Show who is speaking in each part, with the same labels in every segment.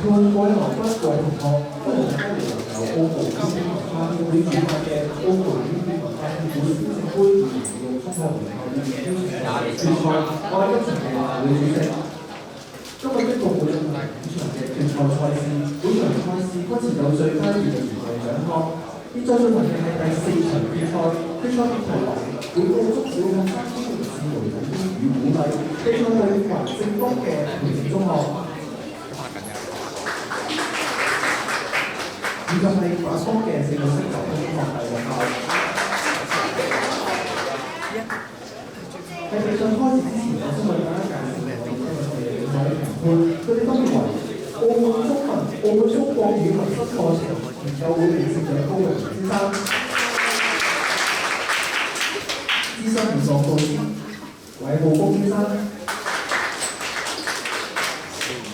Speaker 1: 判各位來賓、各位同學，歡迎大家嚟有澳門呢邊文化協會主辦嘅澳門呢邊文化協會標準杯2026中學聯賽決賽，我係今場嘅會主席。今日呢個會係本場嘅決賽賽事，本場賽事不設有最佳嘅獎項。現在進行嘅係第4場決賽，決賽比賽會告中小學生專業事務總監與鼓勵，競賽對環正東嘅培正中學。以及係反方嘅4個星球中學第6校。喺比賽開始之前，我想為大家介紹我哋今日嘅比賽評判，佢哋分別為澳門中文、澳門中國語文室課程研究會理事長高榮先生，資深元朗導師韋浩峰先生，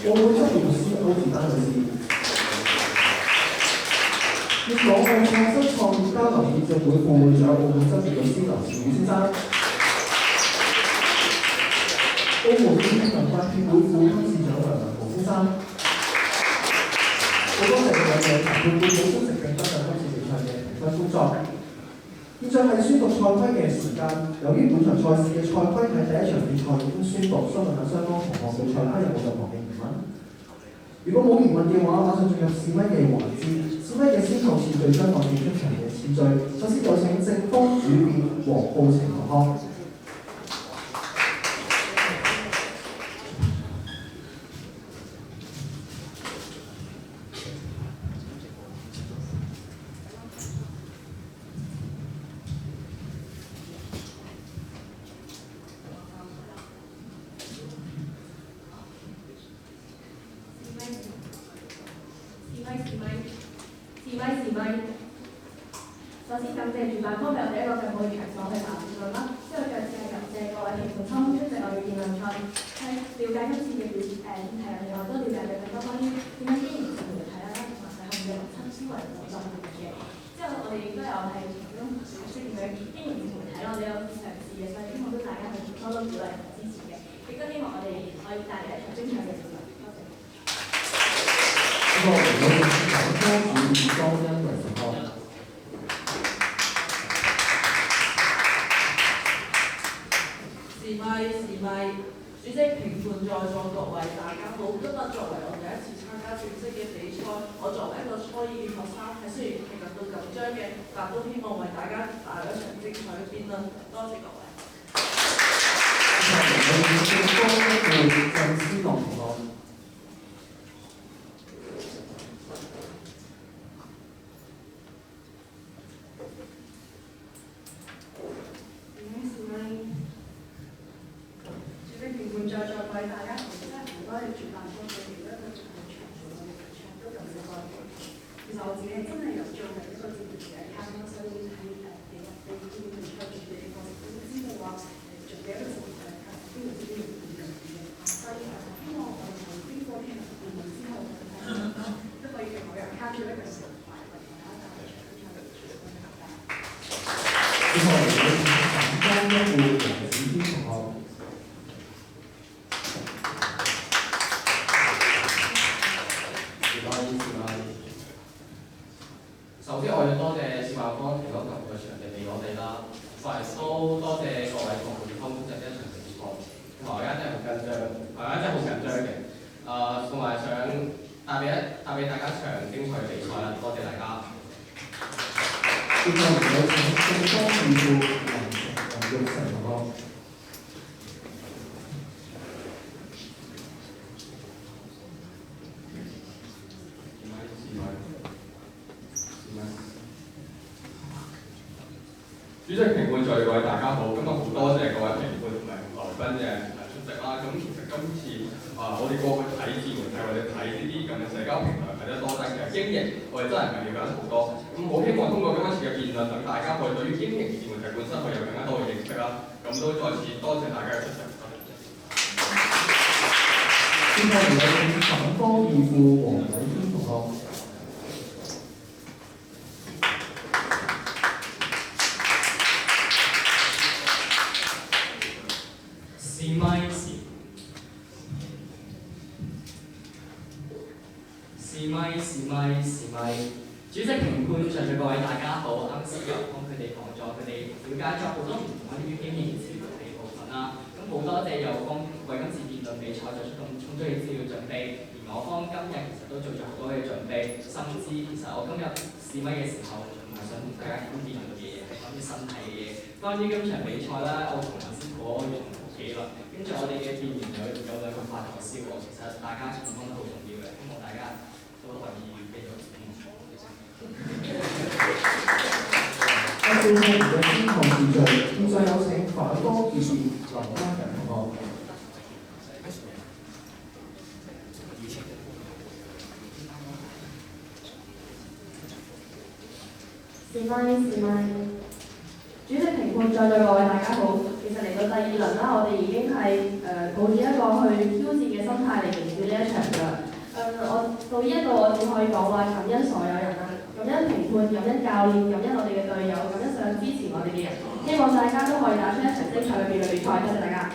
Speaker 1: 澳門執業律師歐志丹女士。粵港澳創新創業交流協進會副會長、澳門執業律師劉兆宇先生，澳門電影文化協會副董事長梁文豪先生，好多謝各位嘅評判官出席並分享今次比賽嘅評分工作。現在係宣讀賽規嘅時間，由於本場賽事嘅賽規喺第一場比賽已經宣讀，想問下雙方同學對賽規有冇任何嘅疑問？如果冇疑問嘅話，馬上進入試咪嘅環節。試咪嘅先後次序將按照出場嘅次序。首先有請正方主辯黃浩晴同學。
Speaker 2: 首先感謝主辦方俾我哋一個咁好嘅場所去辦辯論啦，之後再次係感謝各位評判參出席我哋辯論賽，係了解今次嘅議題，另外都了解到更多關於點樣經營自媒體啦，同埋係用親思維嚟做嘅。之後我哋亦都有係從中學識點樣經營自媒體啦，我哋有嘗試嘅，所以希望都大家係多多鼓勵同支持嘅，亦都希望我哋可以帶嚟一場精彩嘅比賽。多謝。
Speaker 1: 呢個我哋有講多主以莊恩為情況。
Speaker 3: 試咪，主席、評判在座各位大家好。今日作為我第一次參加正式嘅比賽，我作為一個初二嘅學生，係雖然係感到緊張嘅，但都希望為大家帶來一場精彩嘅辯論。多謝各位。
Speaker 2: 在座各位大家好，真係唔該你主辦方俾一個咁嘅場所，我哋場都咁嘅關係。其實我自己真係有做係一個節目嘅參加，所以喺俾啲比賽準備嘅過程都知道話準備一個節目係邊個知邊個點樣嘅，所以希望我哋經過呢場辯論之後，都可以我又卡住一個情懷，為大家帶來場非常有趣嘅分享。
Speaker 1: 之後我哋會簡單一會黃子軒同學。
Speaker 4: 首先，我要多謝試辦方提供咁嘅場地俾我哋啦，同埋都多謝各位同學參與一場比賽。同埋我而家真係好緊張，我而家真係好緊張嘅。同埋想帶俾大家一場精彩嘅比賽啦，多謝大家。
Speaker 1: 接下來有請正方預副林玉成同學。
Speaker 5: 主席、評判在位，大家好。今日好多謝各位評判同埋來賓嘅出席啦。咁其實今次我哋過去睇自媒體或者睇呢啲咁嘅社交平台睇得多，但其實經營我哋真係唔係了解得好多。咁好希望通過今次嘅辯論，等大家可以對於經營自媒體本身會有更加多嘅認識啦。咁都再次多謝大家嘅出席。
Speaker 1: 接下來有請反方預副黃偉軒同學。
Speaker 6: 試咪時，主席、評判、在座各位大家好，啱先有幫佢哋講咗佢哋了解咗好多唔同關於經驗治療嘅部分啦。咁好多謝有方為今次辯論比賽作出咁充足嘅資料準備，而我方今日其實都做咗好多嘅準備，甚至其實我今日試咪嘅時候唔係想同大家講辯論嘅嘢，係講啲身體嘅嘢。關於今場比賽咧，我同頭先講咗好幾輪，跟住我哋嘅辯員有兩個發頭燒喎，其實大家情況都好重要嘅，希望大家都可以繼續。
Speaker 1: 按照我們嘅先後次序，現在有請反方辯辯林嘉仁同學。
Speaker 2: 主席、評判、在座各位大家好。其實嚟到第二輪啦，我哋已經係抱住一個去挑戰嘅心態嚟迎接呢一場㗎。我到呢一度我只可以講話感恩所有人啦，感恩評判，感恩教練，感恩我哋嘅隊友，感恩上支持我哋嘅人。希望大家都可以打出一場精彩嘅辯論比賽，多謝大家。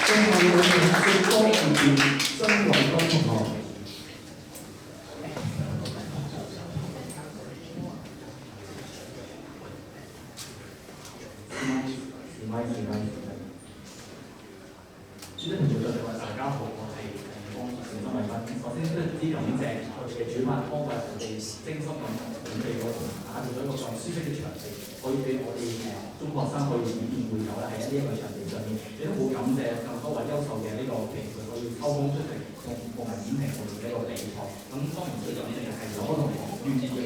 Speaker 1: 最後有請正方辯辯曾偉東同學。
Speaker 7: 主席、評判、在座大家好，我係方正曾偉斌。首先非常之感謝我哋嘅主辦方為我哋精心咁準備嗰同打造咗一個咁舒適嘅場地，可以俾我哋中學生可以以便會友咧喺呢一個場地上面。亦都好感謝咁多位優秀嘅呢個評判可以抽空出嚟同埋點評我哋嘅一個比賽。咁當然最感謝嘅係有同學願意去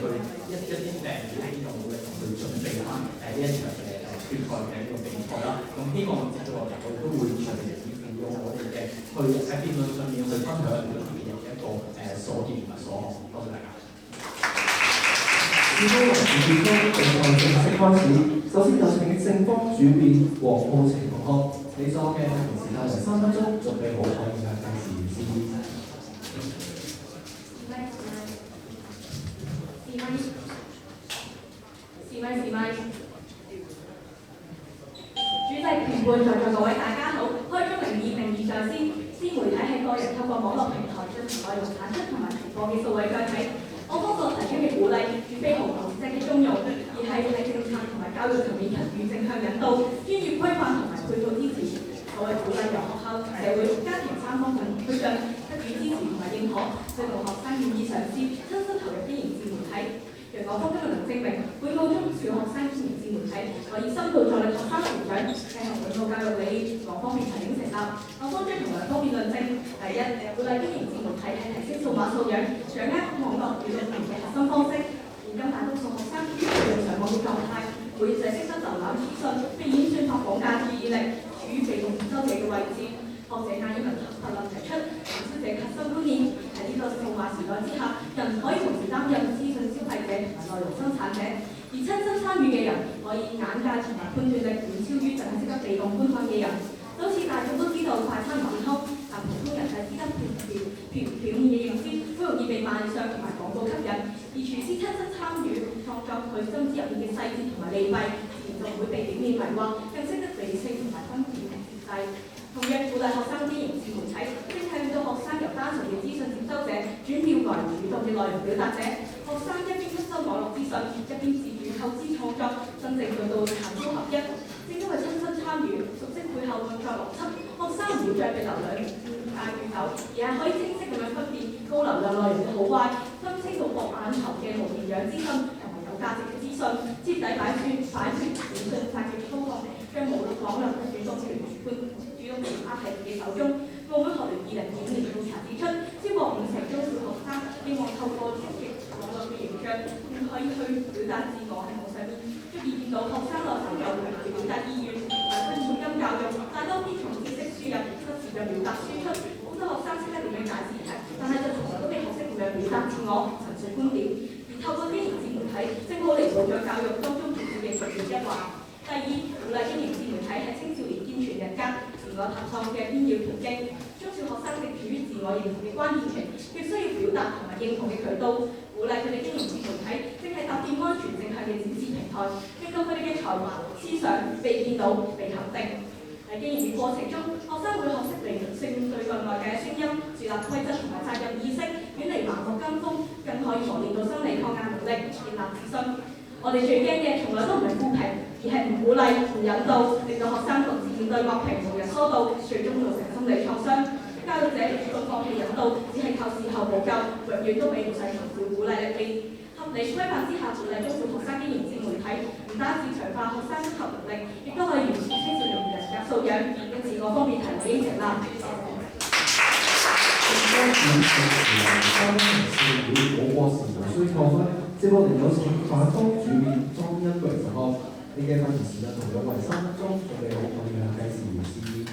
Speaker 7: 一啲病院喺呢度努力去準備翻呢一場嘅決賽嘅呢個比賽啦。咁希望接住落嚟我哋都會長期用我哋嘅去喺辯論上面去分享我哋嘅一個所見同埋所學。多謝大家。
Speaker 1: 辯方和主辯方比賽正式開始。首先有請正方主辯黃浩晴同學，你所嘅發言時間為3分鐘，準備好可以向計時示意。
Speaker 2: 主席、評判、在座各位大家好。開宗明義上先，媒體係個人透過網絡平台進行內容產出同埋傳播嘅數位載體。我方所提供嘅鼓勵，絕非毫無實質嘅中用，而係喺政策同埋教育層面給予正向引導、專業規範同埋配套支持。所謂鼓勵由學校、社會、家庭3方面推進，給予支持同埋認可，推動學生願意嘗試親身投入經營自媒體。若我方今日能證明，本澳中小學生經營自媒體可以深度助力學生成長，繼續本澳教育理念，我方面提醒成立。我方將同兩方面論證：第一，鼓勵經營自媒體係提升數碼素養，掌握網絡與人嘅核心方式。現今大多數學生處於上網嘅狀態，每日識得瀏覽資訊，避免算法綁架注意力，處於被動接收者嘅位置。學者艾爾文特林提出，消費者核心觀念喺呢個數碼時代之下，人可以同時擔任資訊消費者同埋內容生產者，而親身參與嘅人可以眼界同埋判斷力遠超於淨係識得被動觀看嘅人。就好似大眾都知道快餐網通，但普通人係資金表面嘅認知，好容易被賣相同埋廣告吸引。而廚師親身參與創作佢心知入面嘅細節同埋利弊，自然就唔會被表面迷惑，更識得理性同埋分辨同節制。同樣鼓勵學生經營自媒體，正係令到學生由單純嘅資訊接收者轉變為主動嘅內容表達者。學生一邊吸收網絡資訊，一邊自主構思創作，真正做到談組合一。正因為親身參與，熟悉背後運作邏輯，學生唔會再被流量帶住走，而係可以清晰咁樣分辨高流量內容嘅好壞，分清到博眼球嘅無營養資訊同埋有價值嘅資訊，徹底擺脫短信殺嘅操控，將網絡嘅主動權握喺自己手中。澳門學聯2025年調查指出，超過50%中小學生希望透過積極網絡嘅形象，可以去表達自我喺網上面，足以見到學生內心有強烈表達意願。但係重音教育，大多偏重知識輸入，忽視嘅表達輸出。好多學生識得點樣解釋題，但係就從來都未學識點樣表達自我、陳述觀點。而透過經營自媒體，正好彌補咗教育當中缺少嘅重要一環。第二，鼓勵經營自媒體係青少年健全人格、自我探索嘅必要途徑。中小學生正處於自我認同嘅關鍵期，亦需要表達同埋認同嘅渠道。鼓勵佢哋經營自媒體，正係搭建安全正向嘅展示平台，令到佢哋嘅才華、思想被見到、被肯定。喺經營嘅過程中，學生會學識聆聽對外界嘅聲音，樹立規則同埋責任意識，風，更可以磨練到心理抗壓能力，建立自信。我哋最驚嘅從來都唔係負評，而係唔鼓勵、唔引導，令到學生獨自面對惡評無人疏導，最終造成心理創傷。教育者主動放棄引導，只係靠事後補救，永遠都比唔上從小鼓勵力氣。合理規範之下，鼓勵中小學生經營自媒體，唔單止強化學生綜合能力，亦都可以完善青少年人格素養，因此我方面提我應承啦。
Speaker 1: 當選3名市會我國時無需扣分，接落嚟有請反方主辯莊欣榮同學，你嘅發言時間同樣為3分鐘，準備好我哋嘅計時示意。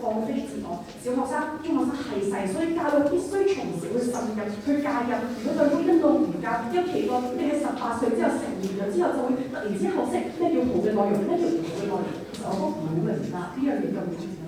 Speaker 2: 放飛自我，
Speaker 8: 小學生、中學生係細，所以教育必須從小去滲入、去介入。如果對呢一路唔教，一期待你係18歲之後成年咗之後，就會突然之間學識咩叫好嘅內容，咩叫唔好嘅內容。其實我都唔好明白呢樣嘢咁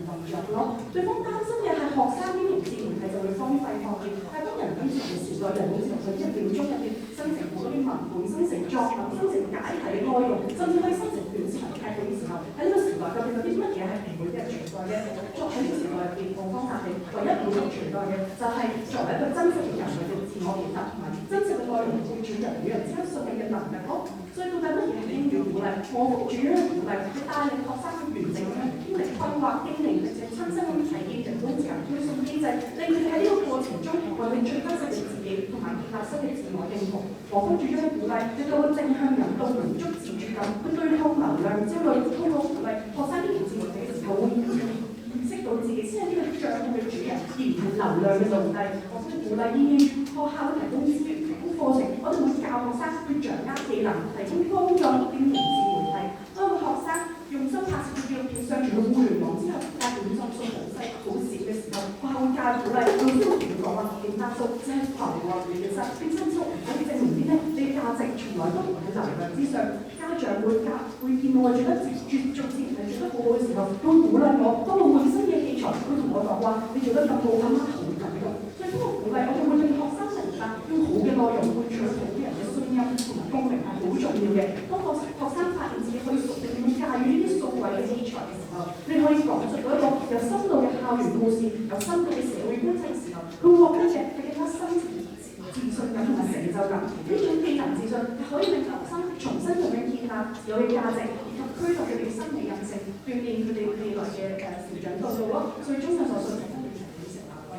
Speaker 8: 混入咯。對方擔心嘅係學生呢條自然係就會荒廢放棄，但係當人工智能時代，人工智能在1秒鐘入邊生成好多啲文本、生成作文、生成解題嘅內容，甚至可以生成短長劇嘅時候，喺呢個時代究竟有啲乜嘢係唔會俾人存在嘅？作喺呢個時代入邊，方方法係唯一會存在嘅，就係作為一個真實嘅人類嘅自我表達同埋真實嘅內容會轉人與人之間信任嘅能力咯。所以到底乜嘢係英語鼓勵？我主要嘅鼓勵係帶領學生去完整咁樣經歷規劃、經歷並且親身咁體驗人工智能推送機制，令佢哋喺呢個過程中為佢最真實嘅自己同埋建立新嘅自我認同。何方主張嘅鼓勵係到正向引導民族自主感，去對抗流量焦慮，通過鼓勵學生呢條自媒體嘅時候會意識到自己先係呢個帳戶嘅主人，而唔係流量嘅奴隸。我先鼓勵意願學校提供資源、提供課程，我哋會教學生去掌握技能，提供幫助經營自媒體。當個學生用心拍攝嘅紀錄片上傳到互聯網之後，但係點讚數好細好少嘅時候，學校會教鼓勵老師會同佢講話點讚數只係浮雲嚟嘅啫，點讚數唔可以證明啲咩？你嘅價值從來都唔喺流量之上。家長會見到我做得做自媒體做得好好嘅時候，會鼓勵我。當我換新嘅器材，會同我講話你做得咁好，阿媽好感動。所以通過鼓勵，我哋會令學生明白，用好嘅內容換取好啲人嘅聲音同埋公平係好重要嘅。當學生發現自己可以熟練點樣駕馭呢啲數位嘅器材嘅時候，你可以講述到一個有深度嘅校園故事，有深度嘅社會分析嘅時候，佢獲得嘅係更加深層自信感同埋成就感。呢種技能自信係可以令學生重新咁樣建立自我嘅價值，以及驅動佢哋心理韌性，鍛鍊佢哋未來嘅成長道路咯。所以中信所信係真係好成效嘅。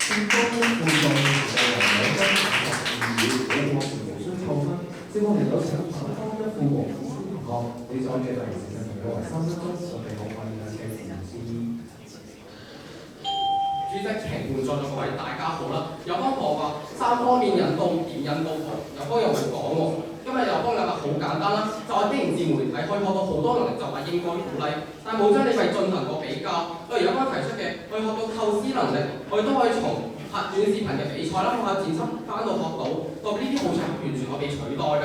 Speaker 1: 更多互動嘅人有跟12秒嘅過程無需扣分，希望能夠請多一副黃虎同學，你所嘅提示嘅同我為3分鐘，我哋好快嘅請前司。
Speaker 4: 主席、評判在座各位大家好啦，有幫我話3方面引導點引導圖，有幫又會講喎。今日有幫兩個好簡單啦，就係經營自媒體可以學到好多能力，就話應該鼓勵，但冇將你咪進行過比較。例如有幫提出嘅，可以學到構思能力，我哋都可以從拍短視頻嘅比賽啦，學下剪輯翻到學到，到呢啲好長完全可被取代㗎，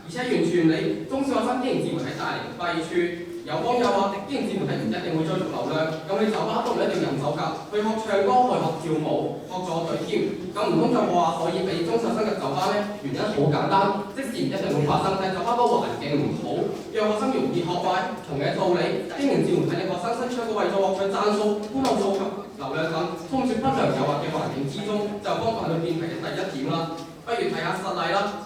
Speaker 4: 而且完全你中小學生經營自媒體帶嚟嘅弊處。有幫友話，經營自媒體唔一定會追逐流量，咁你酒吧都唔一定人手㗎，去學唱歌，去學跳舞，學咗隊添，咁唔通就話可以俾中小生入酒吧咩？原因好簡單，即使唔一定會發生，但酒吧個環境唔好，讓學生容易學壞。同樣道理，經營自媒體嘅學生伸出一個為咗獲取讚數、歡樂數及流量等充斥不良誘惑嘅環境之中，就幫助佢變題嘅第一點啦。不如睇下實例啦。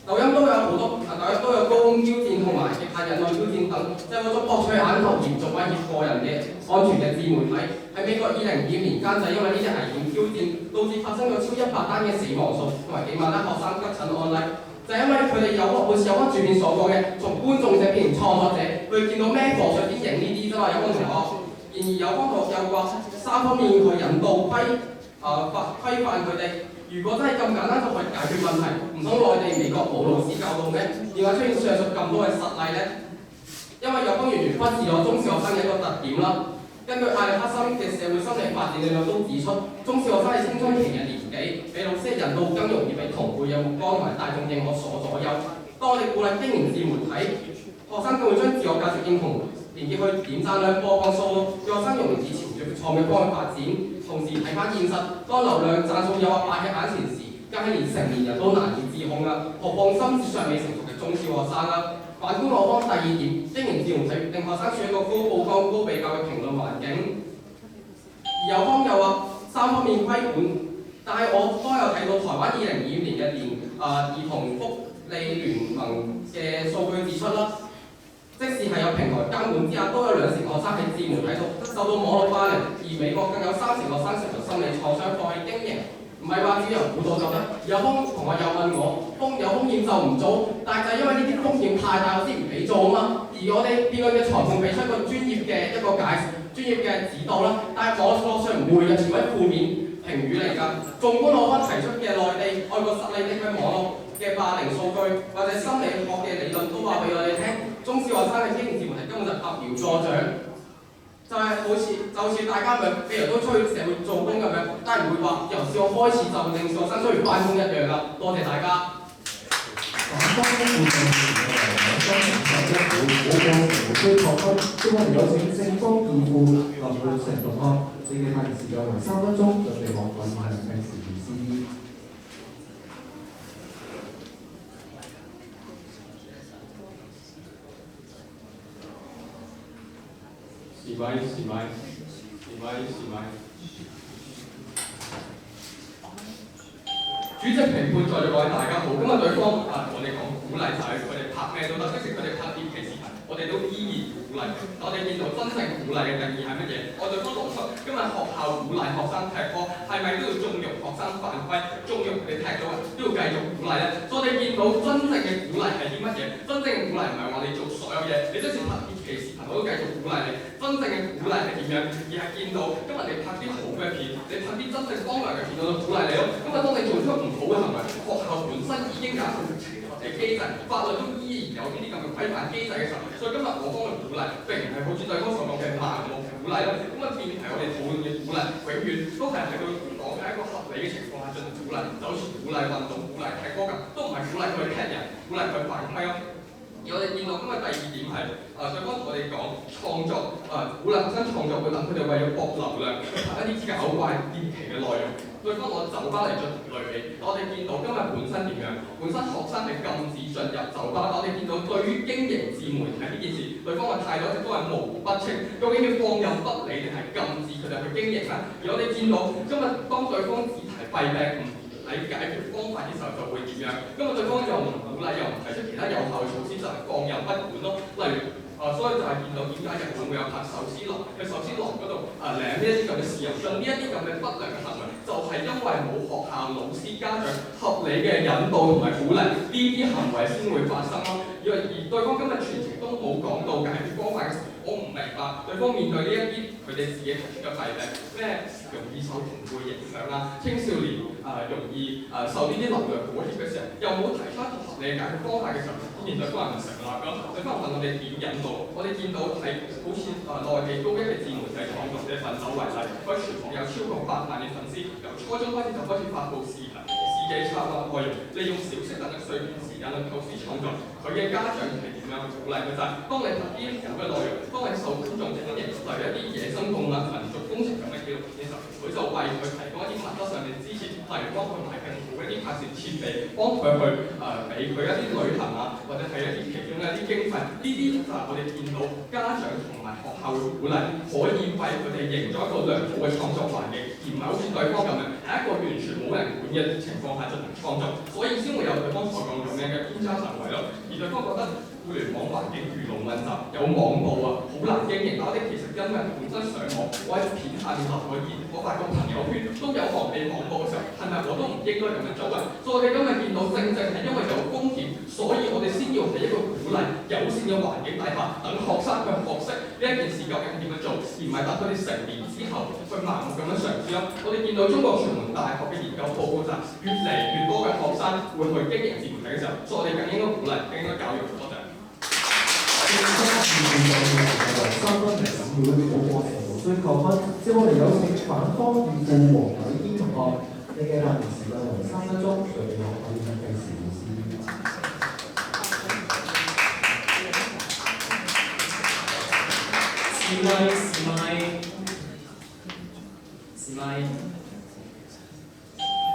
Speaker 4: 抖音都有好多，抖音都有高空挑戰同埋極限人類挑戰等，即係嗰種博取眼球、嚴重威脅個人嘅安全嘅自媒體。喺美國2025年間就因為呢啲危險挑戰，導致發生咗超100單嘅死亡數同埋幾萬單學生急診案例，就係因為佢哋有好似有關主片所講嘅，從觀眾者變成創作者，佢見到咩課上邊影呢啲啫嘛，有關同學。然而有關學又話3方面去引導規範佢哋。如果真係咁簡單就可以解決問題，唔通內地、美國冇老師教導咩？點解出現上述咁多嘅實例呢？因為有關完全忽視咗中小學生嘅一個特點啦。根據艾利克森嘅社會心理發展理論都指出，中小學生喺青春期嘅年紀，俾老師嘅引導更容易被同輩嘅目光同埋大眾認可所左右。當我哋鼓勵經營自媒體，學生更會將自我價值認同連結去點讚量、播放數，讓學生容易朝住創嘅方向發展。同時睇翻現實，當流量讚數誘惑擺喺眼前時，更係連成年人都難以自控啦。何況心智尚未成熟嘅中小學生啦。反觀我方第2點，經營自媒體令學生處於一個高曝光、高比較嘅評論環境。而有方又話3方面規管，但係我都有睇到台灣2025年嘅兒童福利聯盟嘅數據指出啦。即使係有平台監管之下，都有2成學生喺自媒體度受到網絡霸凌，而美國更有3成學生承受心理創傷放棄經營。唔係話只有輔導就得，有同學又問我，有風險就唔做，但係就因為呢啲風險太大，我先唔俾做啊嘛。而我哋辯論嘅裁判俾出一個專業嘅專業嘅指導啦，但係網絡上唔會嘅，全部係負面評語嚟㗎。縱觀我方提出嘅內地外國實例嘅網絡嘅霸凌數據或者心理學嘅理論都話俾我哋聽，中小學生嘅經營自媒體根本就揠苗助長。就就好似大家咁，譬如都出去社會做工咁樣，但係唔會話由小學開始就令小學生出去翻工一樣啦。多謝大家。
Speaker 1: 反方部分221好需確分，希望有請正方二副林浩成同學，你嘅發言時間為3分鐘，準備往返5名時司。
Speaker 5: 示威。主席、評判在座各位大家好，今日對方我哋講鼓勵就係佢哋拍咩都得，即使佢哋拍啲歧視頻，我哋都依然鼓勵。我哋見到真正鼓勵嘅定義係乜嘢？我對方攞出今日學校鼓勵學生踢波，係咪都要縱容學生犯規，縱容佢哋踢到都要繼續鼓勵咧？所以我哋見到真正嘅鼓勵係啲乜嘢？真正嘅鼓勵唔係話你做所有嘢，你即使拍啲歧視頻我都繼續鼓勵你。真正嘅鼓勵係點樣？而係見到今日你拍啲好嘅片，你拍啲真正光亮嘅片，我就鼓勵你咯。今日當你做出唔好嘅行為，學校本身已經有一個懲罰嘅機制，法律都依然有呢啲咁嘅規範機制嘅時候，所以今日我方嘅鼓勵並唔係好似對方所講嘅盲目鼓勵咯。咁啊，變係我哋討論嘅鼓勵，永遠都係喺度講嘅一個合理嘅情況下進行鼓勵，就好似鼓勵運動、鼓勵踢波咁，都唔係鼓勵佢踢人、鼓勵佢犯規咯。而我哋見到今日第二點係對方同我哋講創作，鼓勵學生創作，會等佢哋為咗博流量，拍一啲搞怪獵奇嘅內容。對方攞酒吧嚟進行類比，我哋見到今日本身點樣？本身學生係禁止進入酒吧，我哋見到對於經營自媒體呢件事，對方嘅態度一直都係模糊不清，究竟要放任不理定係禁止佢哋去經營咧？而我哋見到今日當對方只提弊病唔喺解決方法嘅時候，就會點樣？今日對方又唔鼓勵，又唔提出其他有效嘅措施，就係放任不管咯。例如所以就係見到點解日本會有拍壽司郎，去壽司郎嗰度領呢一啲咁嘅豉油樽，呢一啲咁嘅不良嘅行為，就係因為冇學校、老師、家長合理嘅引導同埋鼓勵，呢啲行為先會發生咯。而對方今日全程都冇講到解決方法嘅時候，我唔明白對方面對呢一啲佢哋自己提出嘅弊病，咩容易受同輩影響啦，青少年容易受呢啲流量裹挾嘅時候，又冇提出一個合理嘅解決方法嘅時候，依然對方係唔成立㗎。對方問我哋點引導，我哋見到係好似內地高一嘅自媒體創作者奮鬥為例，佢全網有超過8萬嘅粉絲，由初中開始就開始發布視頻。自己策劃內容，利用小息等嘅碎片時間去構思創作。佢嘅家長係點樣鼓勵佢？就係當你拍啲好嘅內容，當你受觀眾歡迎，例如一啲野生動物、民族工程咁嘅紀錄片嘅時候，佢就為佢提供一啲物質上面支持，例如幫佢買更好一啲拍攝設備，幫佢去俾佢一啲旅行啊，或者係一啲其中嘅一啲經費。呢啲就係我哋見到家長同埋學校嘅鼓勵，可以為佢哋營造一個良好嘅創作環境，而唔係好似對方咁樣係一個完全冇人管嘅情況下進行創作，所以先會有對方所講咁樣嘅偏差行為咯。而對方覺得互聯網環境魚龍混雜，有網暴啊，好難經營。但我哋其實因為本身上網，我喺片下面留個言，我發個朋友圈都有防被網暴嘅時候，係咪我都唔應該咁樣做啊？所以我哋今日見到正係因為有風險，所以我哋先要喺一個鼓勵友善嘅環境底下，等學生去學識呢一件事究竟點樣做，而唔係等佢哋成年之後去盲目咁樣嘗試咯。我哋見到中國傳媒大學嘅研究報告就係越嚟越多嘅學生會去經營自媒體嘅時候，所以我哋更應該鼓勵，更應該教育。多謝。
Speaker 1: 3分零秒冇過程無需扣分，之後我哋有請反方二副黃偉堅同學，你嘅發言時間為3分鐘，隨便可以計時先。
Speaker 6: 示威。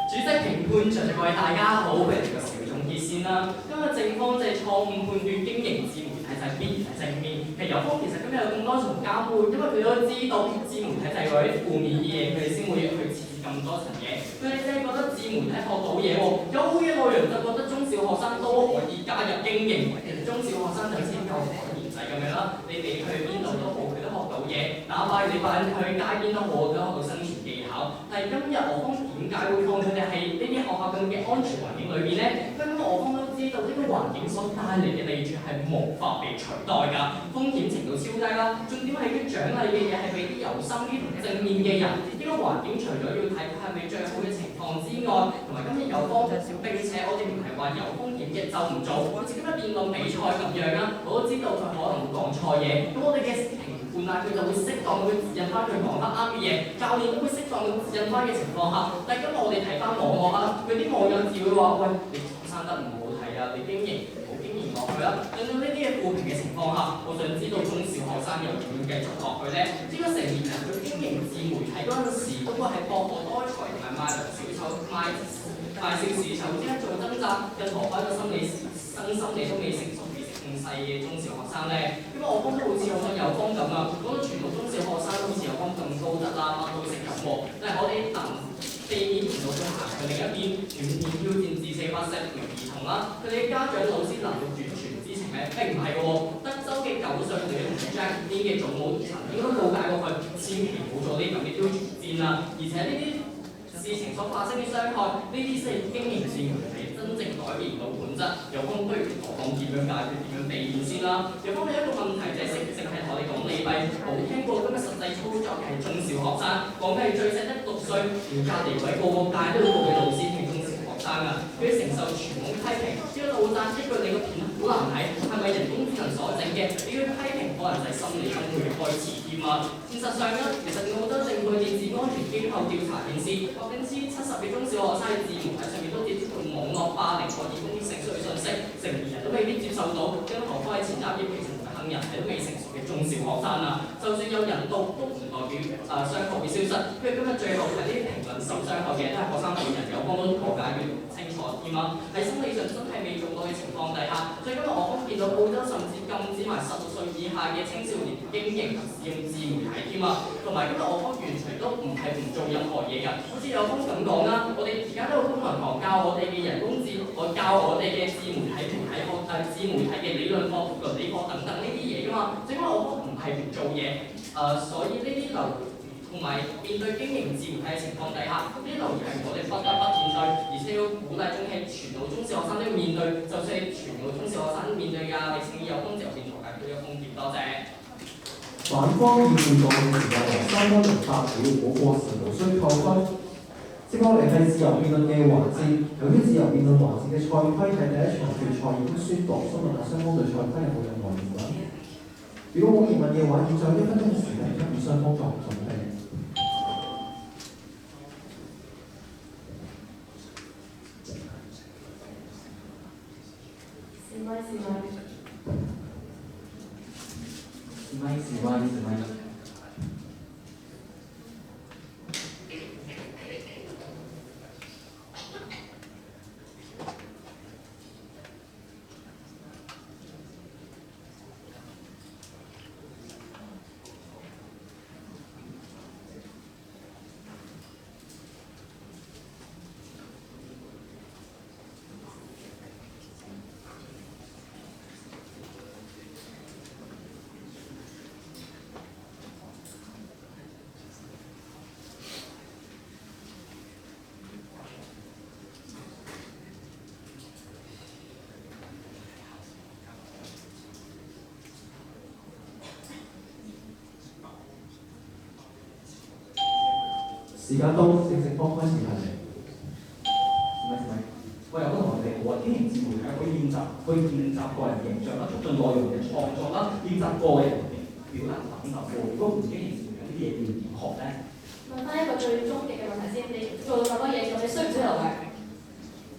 Speaker 6: 主席、評判場各位大家好，不如嚟個小總結先啦。今日正方錯誤判斷經營自媒體就係必然係正面，其實有方其實今日有咁多重監管，因為佢都知道自媒體就係嗰啲負面嘅嘢，佢哋先會去設置咁多層嘢。佢哋真係覺得自媒體學到嘢喎，有好嘅內容就覺得中小學生都可以加入經營，其實中小學生就先夠可言制咁樣啦。你哋去邊度都好，佢都學到嘢，哪怕你班去街邊都好，佢都學到生存技巧。但係今日我方點解會放佢哋喺呢啲學校咁嘅安全環境裏邊咧？因為我方都知道呢個環境所帶嚟嘅利處係無法被取代㗎，風險程度超低啦。重點係佢獎勵嘅嘢係俾啲有心啲同正面嘅人。呢個環境除咗要睇佢係咪最好嘅情況之外，同埋今日有方並且我哋唔係話有風險嘅就唔做，好似今日辯論比賽咁樣啦，我都知道佢可能會講錯嘢，咁我哋嘅評判下佢就會適當咁指引翻佢講得啱嘅嘢，教練都會適當咁指引翻嘅情況下，但係今日我哋睇翻網絡啊，有啲網友只會話：喂，你生得唔好睇啊，你經營唔好經營落去啦。等到呢啲嘅負評嘅情況下，我想知道中小學生又點樣繼續落去咧？呢個成年人佢經營自媒體嗰陣時，不過係博學多才同埋賣小丑賣小市場之間做掙扎，任何一個心理都未成熟。咁細嘅中小學生咧，因為我覺得好似好想有方咁啊，講到全部中小學生都好似有方咁高質啦，乜都識咁喎，但係我哋能避免唔到佢行去另一邊，全面挑戰至死不息嘅兒童啦。佢哋嘅家長老師能夠完全知情咧，並唔係嘅喎。德州嘅9歲女童 Jack 嘅祖母曾經都告誡過佢，千祈唔好做呢咁嘅挑戰啦。而且呢啲事情所發生嘅傷害，呢啲先係經營自媒體真正改變到本質。有方不如講點樣解決、點樣避免先啦。有方另一個問題就係淨係同我哋講利弊，冇聽過今日實際操作嘅係中小學生，講嘅係最細得6歲，連隔離位個界都要告佢老師係中小學生啊！佢承受傳統批評，呢個老讚一句你個片好難睇，係咪人工智能所整嘅？呢個批評可能就係心理崩潰嘅開始添啊！事實上咧，其實好多證據電子安全機構調查顯示，70%嘅中小學生喺自媒體上面都接觸到網絡霸凌或者攻擊性信息，成年人都未必接受到，更何況係前3頁其實行人係都未成熟嘅中小學生啊！就算有引導，都唔代表傷害會消失。因為今日最後睇呢啲評論受傷害嘅都係學生本人，有幫到破解越清楚添啊！喺心理上真係未做到嘅情況底下，所以今日我方見到澳洲甚至禁止埋16歲以下嘅青少年經營同使用自媒體添啊！同埋今日我方完全都唔係唔做任何嘢㗎，好似有方咁講啦，我哋而家都有公民堂教我哋嘅人工智能，教我哋嘅自媒體媒體學自媒體嘅理論課、倫理課等等呢啲嘢㗎嘛。所以我方唔係唔做嘢，所以呢啲留同埋面對經營自媒體嘅情況底下，呢啲留言係我哋不得不面對，而且要鼓勵中係全部中小學生都要面對，就算係全部中小學生面對㗎，你請有方就變同解決呢個風險。多謝。
Speaker 1: 反方意見狀嘅時候，3分鐘發表，冇過時無需扣分。接落嚟係自由辯論嘅環節，由於自由辯論環節嘅賽規喺第一場決賽已經宣讀，想問下雙方對賽規有冇任何疑問？如果冇疑問嘅話，以上1分鐘嘅時間給予雙方作準備。
Speaker 7: 示威。
Speaker 1: 時間到，正式方開始係你。
Speaker 7: 喂，有個同學哋好啊，經營自媒體可以練習個人形象啦，促進內容嘅創作啦，練習個人表達等等喎。如果唔經營自媒體啲嘢，要點學咧？
Speaker 2: 問翻一個最終極嘅問題先，你做到咁多嘢，咁你需唔需要留嘅？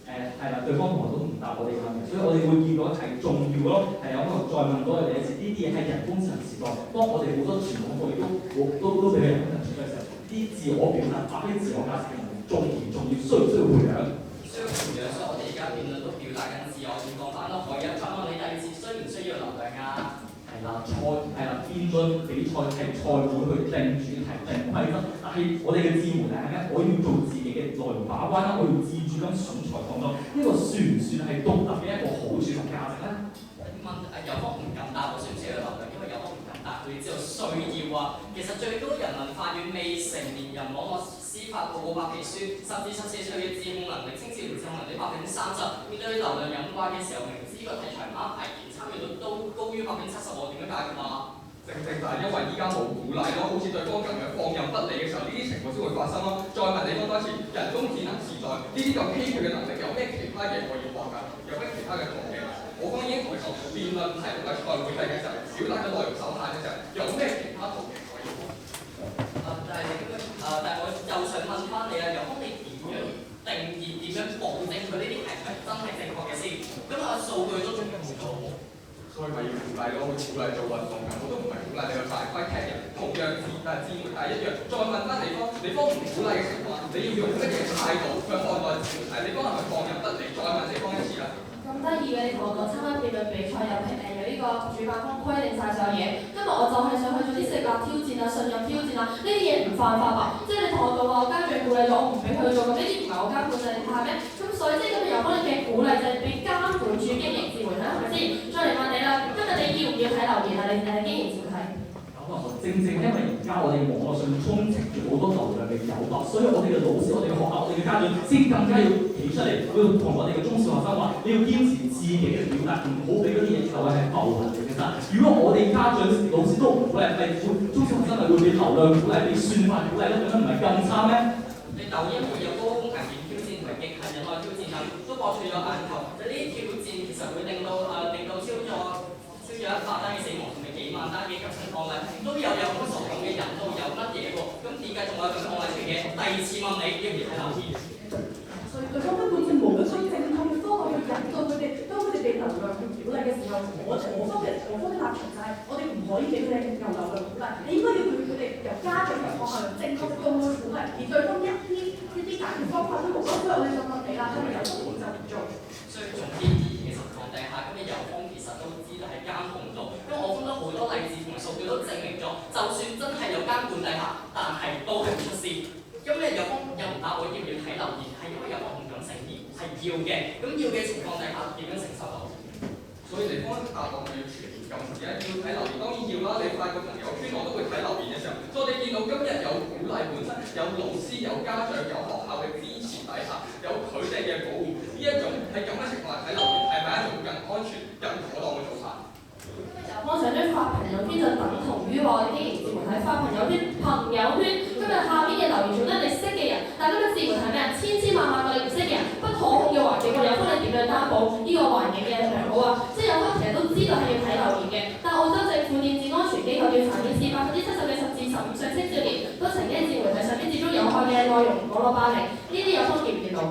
Speaker 7: 係啦，對方同學都唔答我哋嘅問題，所以我哋會見到係重要咯。係有可能再問多你一次，呢啲嘢係人工智能時代，當我哋好多傳統課業都俾人工智能取代嘅時候，啲自我表達、發揮自我價值嘅能力重唔重要？需唔需要培養？
Speaker 6: 需要培養，所以我哋而家辯論都表達緊自我情況反咯。可以啊，問你第二次需唔需要流量啊？
Speaker 7: 係啦，辯論比賽係賽會去定主題、定規則，但係我哋嘅自媒體係咩？我要做自己嘅內容把關啦，我要自主咁選材創作，呢個算唔算係獨特嘅一個好處同價值咧？
Speaker 6: 有方唔敢答我需唔需要流量，因為有方唔敢答，佢知道需要啊。其實最高人民法院未成年人網絡司法報告白皮書，甚至14歲嘅自控能力、青少年自控能力30%，面對流量隱怪嘅時候，明知個題材唔啱，危言參與率都高於70%，我點樣解決啊？
Speaker 5: 正就係因為依家冇鼓勵咯，好似對方今日放任不理嘅時候，呢啲情況先會發生咯。再問你多次，人工智能時代呢啲咁稀缺嘅能力，有咩其他嘢可以學㗎？有咩其他嘅途徑？我方已經同你講，辯論題同埋賽會係嘅時候，只表達嘅內容受限嘅時候，有咩其他途徑可以？
Speaker 6: 但係我又想問翻你啊，有冇你點樣定義、點樣保證佢呢啲係咪真係正確嘅先？咁數據都仲冇咗喎。
Speaker 5: 所以咪要鼓勵咯，會鼓勵做運動㗎，我都唔係鼓勵你去大規踢人，同樣自媒體一樣。再問翻地方唔鼓勵嘅情況，你要用乜嘢態度去看待自媒體？地方係咪放任得你？再問地方一次啦。
Speaker 2: 咁得意嘅，你同我講參加辯論比賽有呢個主辦方規定晒所有嘢，今日我就係想去做啲食物挑戰啊、信任挑戰啊，呢啲嘢唔犯法吧？即係你同我講話我家長鼓勵咗，我唔俾佢做，咁呢啲唔係我監管制你怕咩？咁所以即係今日有幫你嘅鼓勵就係俾監管住經營自媒體，係咪先？再嚟問你啦，今日你要唔要睇留言啊？你經營自媒體？
Speaker 7: 正因為而家我哋網絡上充斥住好多流量嘅誘惑，所以我哋嘅老師、我哋嘅學校、我哋嘅家長先更加要企出嚟，要同我哋嘅中小學生話：你要堅持自己嘅表達，唔好俾嗰啲嘢就係浮雲嚟嘅啫。如果我哋家長、老師都唔鼓勵，咪中小學生咪會俾流量鼓勵、俾算法鼓勵咧？咁樣唔係更差咩？
Speaker 6: 你抖音會有高風險挑戰同埋極限人類挑戰等，都博取咗眼球。就呢啲挑戰其實會令到超咗100單嘅死亡同埋幾萬單嘅急診案例，都有咁傻咁嘅人都有乜嘢喎？咁點解仲有咁案例出嘅？第二次問你要唔要睇留言？
Speaker 8: 所以對方根本就冇一個正確嘅方法去引導佢哋，當佢哋俾流量去鼓勵嘅時候，我方嘅立場就係我哋唔可以俾佢哋由流量鼓勵，你應該要佢哋由家長由學校由正確嘅道路去鼓勵，而對方一啲解決方法都冇，所以我哋就問你啦，係咪有風險就唔做？
Speaker 6: 所以從建議嘅情況底下，咁你有風其實都知道係監控到，因為我分咗好多例子同埋數據都證明咗，就算真係有監管底下，但係都係唔出事。咁你有風又唔答我要唔要睇留言，係因為有個唔敢承認係要嘅，咁要嘅情況底下點樣承受到？
Speaker 5: 所以地方答案係要全面禁止啊！要睇留言當然要啦，你發個朋友圈我都會睇留言嘅時候，所以我哋見到今日有鼓勵本身，有老師、有家長、有學校嘅支持底下，有佢哋嘅保護，呢一種喺咁嘅情況下睇留言係咪一種更安全、更妥當嘅做法？
Speaker 2: 我想將發朋友圈就等同於話我哋經營自媒體發朋友圈，今日下邊嘅留言做得你識嘅人，但係今日自媒體係咩啊？千萬個你唔識嘅人，不可控嘅環境，我有幫你點樣擔保呢個環境嘅良好啊？即係有方其實都知道係要睇留言嘅，但澳洲政府電子安全機構調查顯示，70%嘅10至15歲青少年都曾經喺自媒體上邊接觸有害嘅內容網絡霸凌，呢啲有風險唔見到？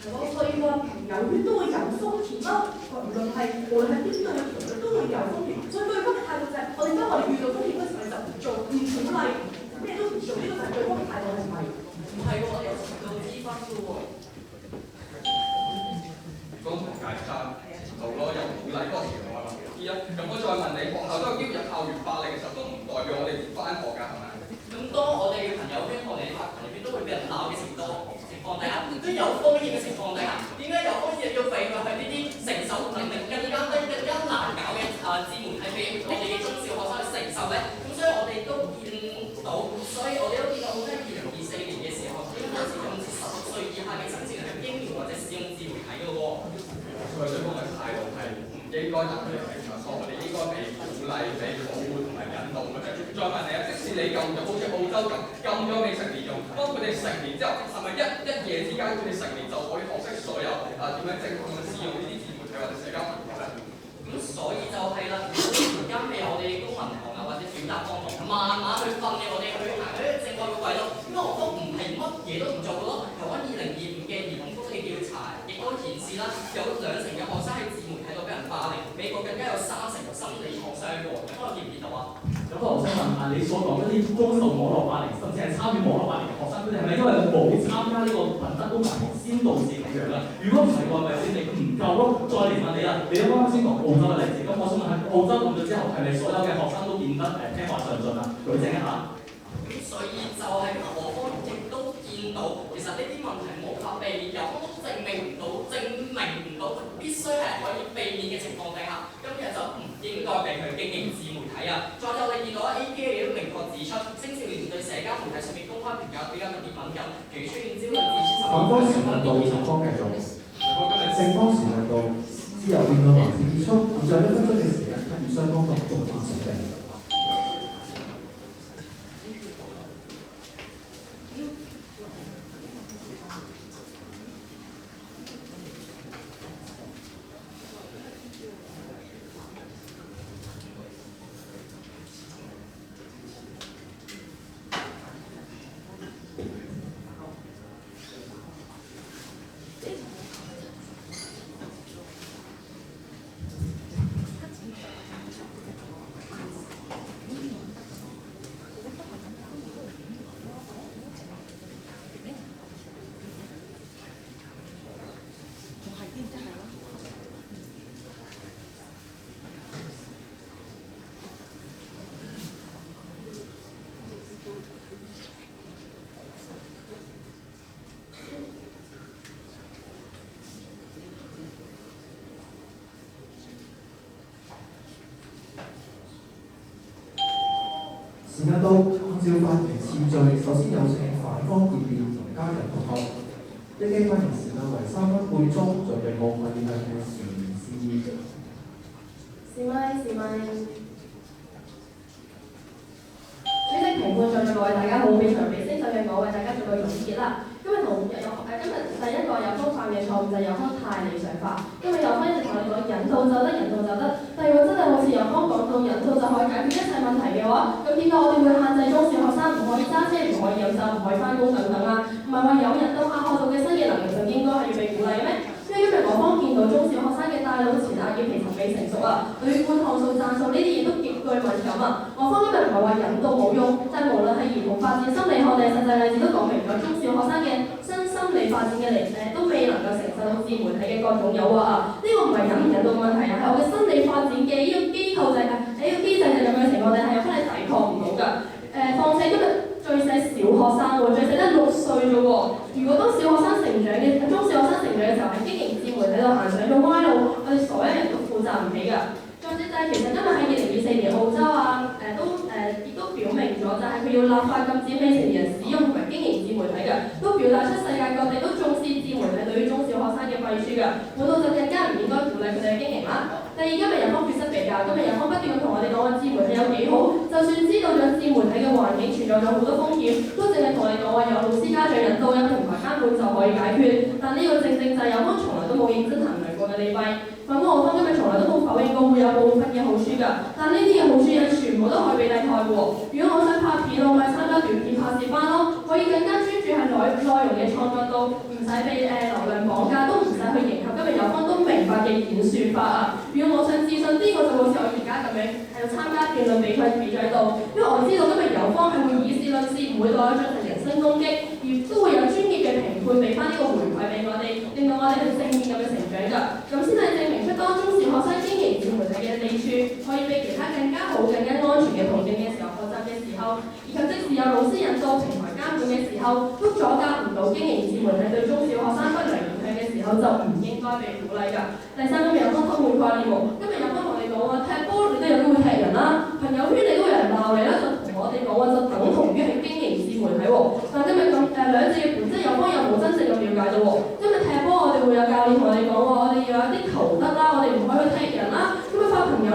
Speaker 8: 所以話朋友圈都會有風險啦，無論係邊個嘅評論都會有風險，所以對方嘅態度就係我哋當我哋遇到風險嘅時候就唔做，唔鼓勵，咩都唔做，呢個就係對方嘅態度係咪？
Speaker 3: 唔係喎，我哋有程度之分嘅喎。
Speaker 5: 如果同解爭程度咯，有鼓勵嗰個程度係之一。咁我再問你，學校都有機會入校園霸凌嘅時候，都唔代表我哋唔翻學㗎，係咪？
Speaker 6: 咁當我哋嘅朋友圈我哋發朋友圈都會俾人鬧嘅情況底下，都有風險嘅情況底下，點解有風險要俾佢去呢啲承受能力更加低、更加難搞嘅自媒體俾我哋嘅中小學生去承受咧？咁所以我哋都見到，所以我哋都見到好多2024年嘅時候，已經開始禁止16歲以下嘅青少年去經營或者使用自媒體嘅喎。
Speaker 5: 所以對方嘅態度係唔應該拿佢哋係錯，我哋應該俾鼓勵、俾保護同埋引導嘅。再問你啊，即使你禁咗，好似澳洲咁禁咗未成年用，當佢哋成年之後，係咪一夜之間佢哋成年就可以學識所有點樣正確咁使用呢啲自媒體或者社交平台咧？
Speaker 6: 咁所以就係啦，而家未有我哋公民堂啊或者表達方法，慢慢去訓練我哋去行嗰啲正確嘅軌道。因為我都唔係乜嘢都唔做嘅咯。台灣2025嘅兒童福利調查亦都顯示啦，有2成嘅學生喺自媒體度俾人霸凌，美國更加有3成嘅心理創傷嘅喎。咁我見唔見到啊？
Speaker 7: 咁我想問下，你所講嗰啲遭受網絡霸凌，甚至係參與網絡霸凌嘅學生，佢哋係咪因為冇參加呢個品德公民先導致咁樣啦？如果唔係嘅話，咪先你唔夠咯。再嚟問你啦，你啱啱先講澳洲嘅例子，咁我想問下，澳洲咁咗之後，係咪所有嘅學生都變得聽話上進啊？舉證一下。
Speaker 6: 咁所以就係因為我方亦都見到，其實呢啲問題無法避免，有都證明唔到，必須係可以避免嘅情況底下，今日就唔應該俾佢經營自媒體啊！再有你見到 APA 亦都明確指出，青少年對社交媒體上面公開評價比較特別敏感，譬如出現焦慮、自尊心。
Speaker 1: 反方時問到正方繼續，正方時問到自由辯論環節結束，以上1分鐘嘅時間給予雙方作重點指定。間都按照發言次序，首先有請反方辯辯同家人同學。一機發言時間為3分半鐘，準備好可以向嘅時示意。
Speaker 2: 試咪。主席、評判在座各位大家好，非常俾聲勢嘅我為大家做個總結啦。今日第一個有方犯嘅錯誤就係有方太理想化。因為有方一直同你講引導就得，但係如果真係好似有方講到引導就可以解決一切問題嘅話，咁點解我哋會限制中小學生唔可以揸車、唔可以飲酒、唔可以翻工等等啊？唔係話有引導下學到嘅新嘅能力就應該係要被鼓勵嘅咩？因為今日我方見到中小學生嘅大腦前額葉皮層未成熟啊，對於灌糖素、贊素呢啲嘢都極具敏感啊。我方今日唔係話引導冇用，但係無論係兒童發展心理學定係實際例子都講明咗，中小學生嘅新心理發展嘅都未能夠承受到自媒體嘅各種誘惑啊。呢個唔係引唔引導嘅問題啊，係我嘅心理發展嘅呢個機構就係呢個機制就咁嘅情況底下，有分係抵抗唔到㗎。況且今日最細小學生喎，最細得6歲啫喎。如果當小學生成長嘅中小學生成長嘅時候，喺經營自媒體度行上咗歪路，我哋所有人都負責唔起㗎。再者就係其實今日喺2024年澳洲啊，亦都表明咗就係佢要立法禁止未成年人使用同埋經營自媒體㗎，都表達出世界各地都重視自媒體對於中小學生嘅弊處㗎，本土就更加唔應該鼓勵佢哋嘅經營啦。第二，今日人方缺失比較，今日人方不斷咁同我哋講話自媒體有幾好，就算知道咗自媒體嘅環境存在咗好多風險，都淨係同我哋講話有老師家長引導有平台監管就可以解決，但呢個正正就係有方從來都冇認真衡量過嘅利弊。反觀我方今日從來都冇否認過會有部分嘅好處㗎，但呢啲嘅好處係全部都可以被替代嘅喎。如果我想拍片，我咪參加短片拍攝班咯，可以更加專注喺內容嘅創作度，唔使被流量綁架，都唔使去迎合今日有方都明白嘅演算法啊。如果我想自信啲，我就好似我而家咁樣喺度參加辯論比賽度，因為我知道今日有方係會以事論事，唔會對我進行人身攻擊，亦都會有專業嘅評判俾翻呢個回饋俾我哋，令到我哋去正面咁樣成長㗎，咁先係證明出當中小學生經營自媒體嘅利處，可以比其他更加好、更加安全嘅途徑嘅時候學習嘅時候，以及即使有老師引導、平台監管嘅時候，都阻隔唔到經營自媒體對中小學生不良影響嘅時候，就唔應該被鼓勵㗎。第三，今日有方偷換概念喎，今日有方同你講話踢波你都有機會踢人啦，朋友圈你都有人鬧你啦，就同我哋講話就等同於係經營自媒體喎。但今日咁兩者嘅本質有方又冇真正咁了解到喎。今日踢波我哋會有教練同我哋講話，我哋要有啲球德啦，我哋唔可以去踢人啦。咁樣發朋友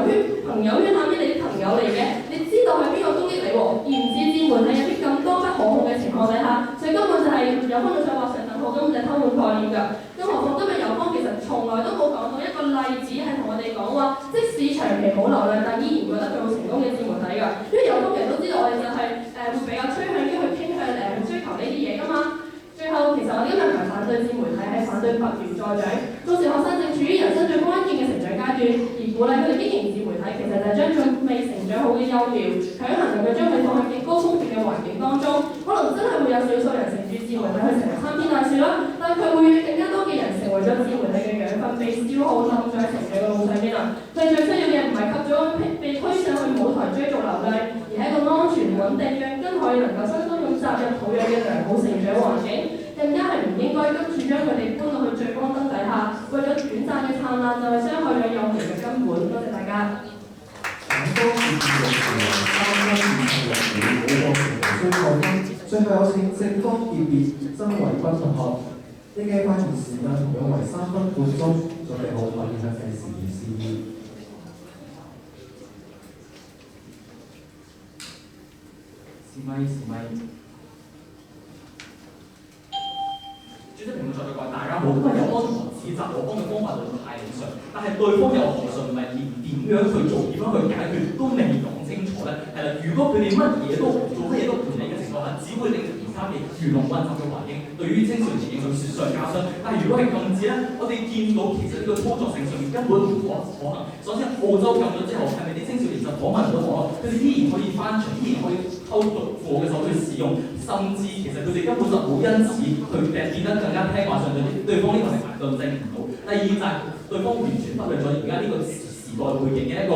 Speaker 2: 圈下面你啲朋友嚟嘅，你知道係邊個攻擊你喎？而唔止自媒體入邊咁多不可控嘅情況底下，所以根本就係有方就想話上等號，根本就係偷換概念㗎。更何況今日有方其實從來都冇講到一個例子係同我哋講話，即使長期冇流量，但依然覺得佢好成功嘅自媒體㗎。因為有方人都知道我哋就係會比較趨向於去傾向去追求呢啲嘢㗎嘛。最後，其實我哋今日唔係反對自媒體，係反對拔苗助長。中小學生正處於人生最關鍵嘅成長階段，而鼓勵佢哋經營自媒體，其實就係將佢未成長好嘅幼苗，強行咁樣將佢放喺極高風險嘅環境當中。可能真係會有少數人乘住自媒體去成為參天大樹啦，但係佢會更加多嘅人成為咗自媒體嘅養分，被消耗冧咗喺成長嘅路上邊啦。佢哋最需要嘅唔係及早被推上去舞台追逐流量，而係一個安全穩定、養根可以能夠深深咁扎入土壤嘅良好成長環境。更加係唔應該急住將佢哋搬到去聚光燈底下，為咗短暫嘅燦爛，就係傷害咗幼苗嘅根本。多謝大家。
Speaker 1: 反方辯辯嘅時候，3分26秒，冇個程序需過分。最後有請正方辯辯曾偉斌同學，一機發言時間同樣為3分半鐘，準備好可以向計時器示意。
Speaker 7: 試咪。主席，評論在座各位大家好，今日有方同學指責我方嘅方法論太理想，但係對方有學術能力，點樣去做、點樣去解決都未講清楚咧。係啦，如果佢哋乜嘢都唔做、乜嘢都唔理嘅情況下，只會令而家嘅魚龍混雜嘅環境對於青少年影響雪上加霜。但係如果係禁止咧，我哋見到其實呢個操作性上面根本唔可能。首先澳洲禁咗之後，係咪啲青少年就訪問唔到網絡？佢哋依然可以翻牆，依然可以偷讀課嘅時候去使用，甚至其實佢哋根本就冇因此去變得更加聽話上對對方呢個係論證唔到。第二就係對方完全忽略咗而家呢個時代背景嘅一個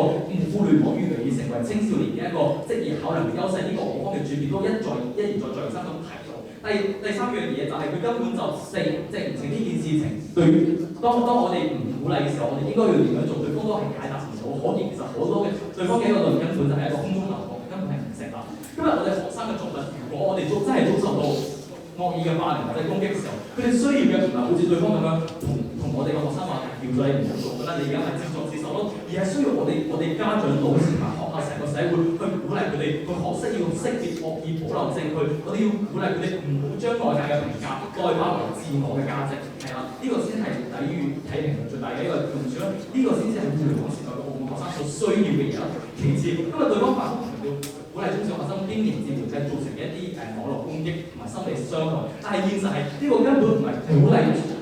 Speaker 7: 互聯網越嚟越成為青少年嘅一個職業考量嘅優勢，呢個我方嘅轉變都一而再三咁提到。第三樣嘢就係佢根本就即係唔成呢件事情。對於當我哋唔鼓勵嘅時候，我哋應該要點樣做？對方都係解答唔到。可見其實好多嘅對方嘅一個論根本就係一個空中樓閣，根本係唔成立。今日我哋學生嘅作品，如果我哋真係遭受到惡意嘅霸凌或者攻擊嘅時候，佢哋需要嘅唔係好似對方咁樣同我哋嘅學生話叫咗你唔好做㗎啦，你而家咪自作自受咯，而係需要我哋家長、老師同埋學校成個社會去鼓勵佢哋去學識要識別惡意、保留證據，我哋要鼓勵佢哋唔好將外界嘅評價代化為自我嘅價值，係啦，呢個先係抵禦睇評論最大嘅一個用處咯，呢個先至係互聯網時代嘅澳門學生所需要嘅嘢咯。其次，因為對方反覆強調鼓勵中小學生經營自媒體造成嘅一啲網絡攻擊同埋心理傷害，但係現實係呢個根本唔係鼓勵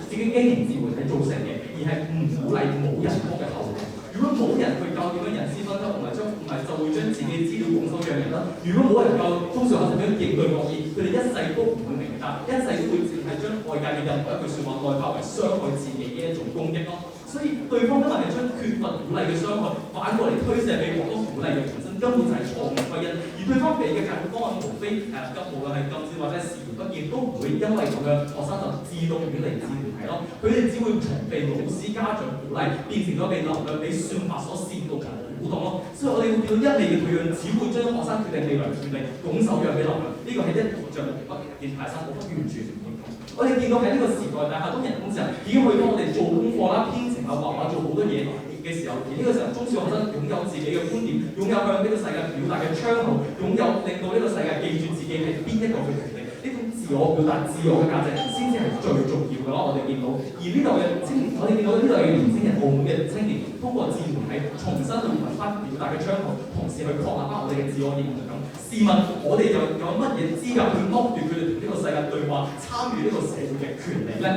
Speaker 7: 自己經營自媒體造成嘅，而係唔鼓勵冇人幫嘅後果。如果冇人去教點樣隱私分析，唔係就會將自己資料拱手讓人啦。如果冇人教中小學生點樣應對惡意，佢哋一世都唔會明白，一世都會淨係將外界嘅任何一句説話內化為傷害自己嘅一種攻擊咯。所以對方因為係將缺乏鼓勵嘅傷害反過嚟推卸俾獲得鼓勵嘅本身，根本就係錯誤歸因。而對方俾嘅解決方案無非無論係禁止或者視而不見，都唔會因為咁樣學生就自動遠離自媒體咯。佢哋只會從被老師家長鼓勵變成咗被能量俾算法所煽動同鼓動咯。所以我哋會見到一味嘅培養，只會將學生決定未來權利拱手讓俾能量。呢個係一而再不見泰山，我不完全唔認同。我哋見到喺呢個時代，大家都人工智能已經去到我哋做功課啦、編程啊、畫畫做好多嘢嘅時候，而呢個時候中小學生擁有自己嘅觀點，擁有向呢個世界表達嘅窗口，擁有令到呢個世界記住自己係邊一個嘅權利，呢種自我表達、自我嘅價值先至係最重要嘅咯。我哋見到，而呢度嘅青年，我哋見到呢度嘅年輕人，澳門嘅青年，通過自媒體重新去揾翻表達嘅窗口，同時去確立翻我哋嘅自我認同感。試問我哋又有乜嘢資格去剝奪佢哋同呢個世界對話、參與呢個社會嘅權利咧？